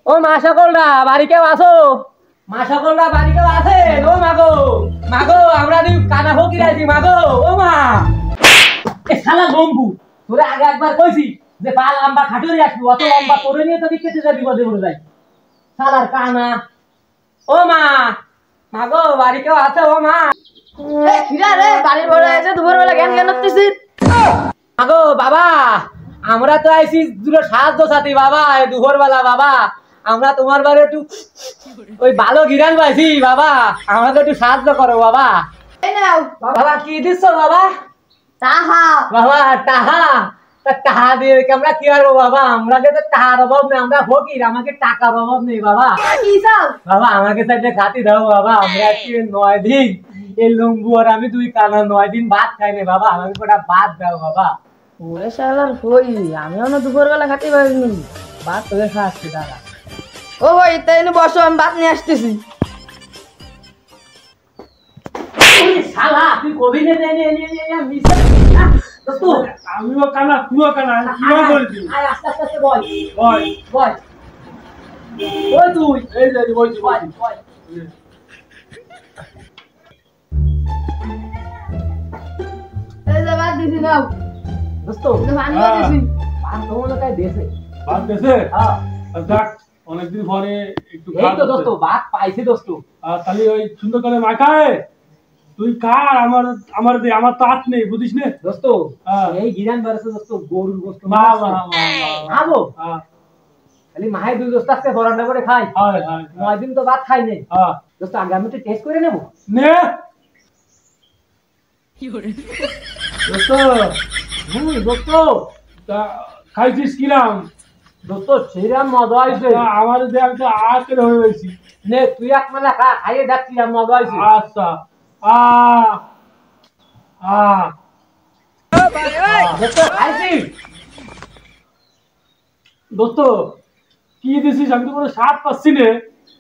ও মা সকলরা বাড়ি কেউ আসো? মা সকলরা বাড়ি কেউ আছে? ও মাগো মাগো, আমরা কানা ফকির আছি মাগো। ও মা, এ শালা গম্বু, তোরে আগে একবার কইছি যে পা লম্বা খাটুরি আসবি, অত লম্বা তোরে নিয়ে তোকে কেটে যাবি, বিপদে পড়ে যাই শালার কানা। ও মা মাগো, বাড়ি কেউ আছে? ও মা, বাড়ি বড় হয়েছে দুপুর বেলা জ্ঞান জ্ঞান করতেছি। মাগো বাবা, আমরা তো আইছি দুটো সাহায্য সাথী বাবা, দুপুর বেলা বাবা আমরা তোমার বাড়ি একটু ওই ভালো গিরান পাইছি বাবা, আমাকে একটু সাহায্য করো বাবা। বাবা কি দিচ্ছ বাবা? তাহা বাবা টাহা, টাহা দিয়ে আমরা কি করবো বাবা? আমরা তো টাকার অভাব নেই, আমরা ফকির, আমাকে টাকার অভাব নেই বাবা। বাবা আমাকে সাইডে খাতি দাও বাবা, আমরা আজকে 9 দিন এই লম্বু আর আমি 2 কানা 9 দিন ভাত খাইনি বাবা, আমাকে কটা ভাত দাও বাবা। ওরে শালার হই, আমিও না দুপুর বেলা খাতে পারিনি, ভাত তোকে খাওয়াচ্ছি দাদা। ও ভাই তাই বসো, আমি ভাত নিয়ে আসতেছি। শালা তুই কবি নে দোস্ত, আমিও কানা তুইও কানা, কি বলছিস? আয় আস্তে আস্তে আস্তে বল বল বল। ওই তুই এই যে বলছি বল বল। এই যে ভাত দিছি নাও দোস্ত পানিও দিছি। আর তোমার কাছে দেশে ভাত দেশে হ্যাঁ যাক, অনেকদিন পরে একটু এই তো দোস্ত ভাত পাইছি দোস্ত। তাহলে ওই সুন্দর করে মাখায় তুই কার, আমার আমার দে, আমার তো হাত নেই বুঝিস না দোস্ত। এই গিরান বারছে দোস্ত, গরুর গোশত বাহ খাবো খালি মাহে 2 দোস্ত আজকে বরান্ডা করে খাই। 9 দিন তো ভাত খাই নাই দোস্ত, আগে আমি একটু টেস্ট করে নেবো নে দোস্ত। দোস্ত খাইছিস কিরাম? দোস্ত সেরাম মজা হয়েছে আমার যে আমি তো আজকে হয়ে গেছি। নে তুই এক মেলা খা, খাইয়ে দেখছি মজা হয়েছে। আচ্ছা দোস্ত খাইছি। দোস্ত কি দিছিস? আমি তো কোনো স্বাদ পাচ্ছি না।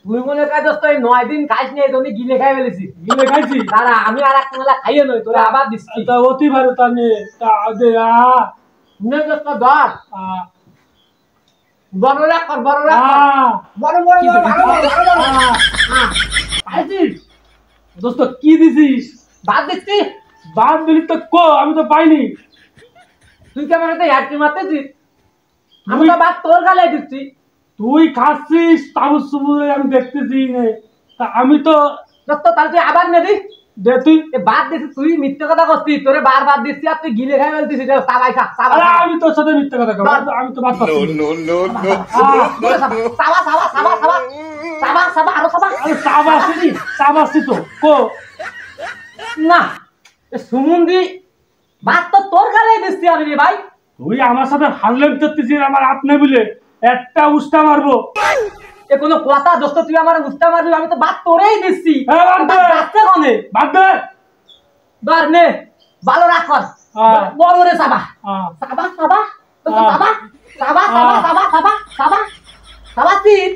তুই মনে কর দোস্ত এই 9 দিন খাইস নি, তুমি গিলে খাই ফেলেছি। গিলে খাইছি দাঁড়া আমি আর এক মেলা খাইয়ে নই, তোরা আবার দিচ্ছি। তা অতি ভালো তানে তা দে নে দোস্ত ধর, বড় রাখ বড় রাখ, বড় বড় ভালো খাইছিস। দোস্ত কি দিছিস? ভাত দিচ্ছি। বাদ দিলি তো কো, আমি তো পাইনি। তুই কেমন একটা ইয়ার্কি মারতেছিস? আমি তো ভাত তোর গালে দিচ্ছি। তুই খাচ্ছিস তাবুস সুবুরে আমি দেখতেছি নে, তা আমি তো দোস্ত তাহলে তুই আবার নেবি দে তুই বাদ দিছিস। তুই মিথ্যে কথা করছিস, তোরে বারবার দিচ্ছি আর তুই গিলে খাই ফেলতেছিস। সাবাই খা সাবা। আমি তোর সাথে মিথ্যা কথা কই, আমি তো বাদ পাচ্ছি সাবা সাবা সাবা সাবা সাবা সাবা আরো সাবা। আরে সাবাসি সাবাসি তো কো না সুমন্দি ভাত তো তোর গালে দিচ্ছি আমি রে ভাই। তুই আমার সাথে হারলেম করতেছিস, আমার হাত নেই বলে একটা উস্তা মারবো। এ কোনো কথা দোস্ত? তুই আমার উস্তা মারবি, আমি তো ভাত তোরেই দিচ্ছি। বাদ দে ধর নে, ভালো রাখ বড় রে সাবা সাবা সাবা সাবা সাবা সাবা সাবা সাবা সাবা সাবা তিন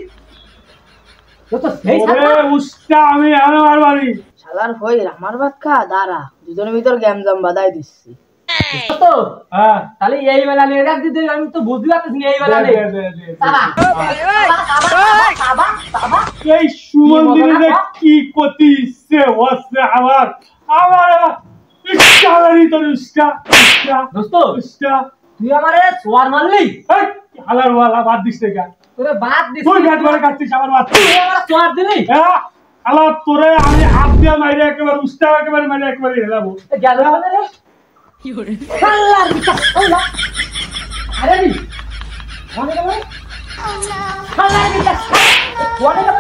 দোস্ত সেই সাবা উস্তা আমি আমার বাড়ি। শালার হই আমার ভাত খা, দাঁড়া দুজনের ভিতর গ্যাম জাম বাদাই দিচ্ছি। তো তাহলে এই বেলা নিয়ে রাখ দিতে, আমি তো বুঝতে পারতেছি এই বেলা নেই। সাবা সাবা সাবা সাবা এই সুমন্দিরে কি করতে ইচ্ছে হচ্ছে আমার, আমার ইচ্ছারি তোর উস্তা উস্তা দোস্ত উস্তা। তুই আমারে সোয়ার মারলি, হালার ওয়ালা বাদ দিস না, তোরে বাদ দিস। তুই গাট করে কাটছিস আমার বাদ, তুই আমার সোয়ার দিলি। হালা তোরে আমি হাত দিয়ে মাইরে একেবারে উস্তা একেবারে মাইরে একেবারে হেলাবো। গেল মানে রে কি করে আল্লাহ বিচার আল্লাহ। আরে নি মনে গেল আল্লাহ বিচার মনে গেল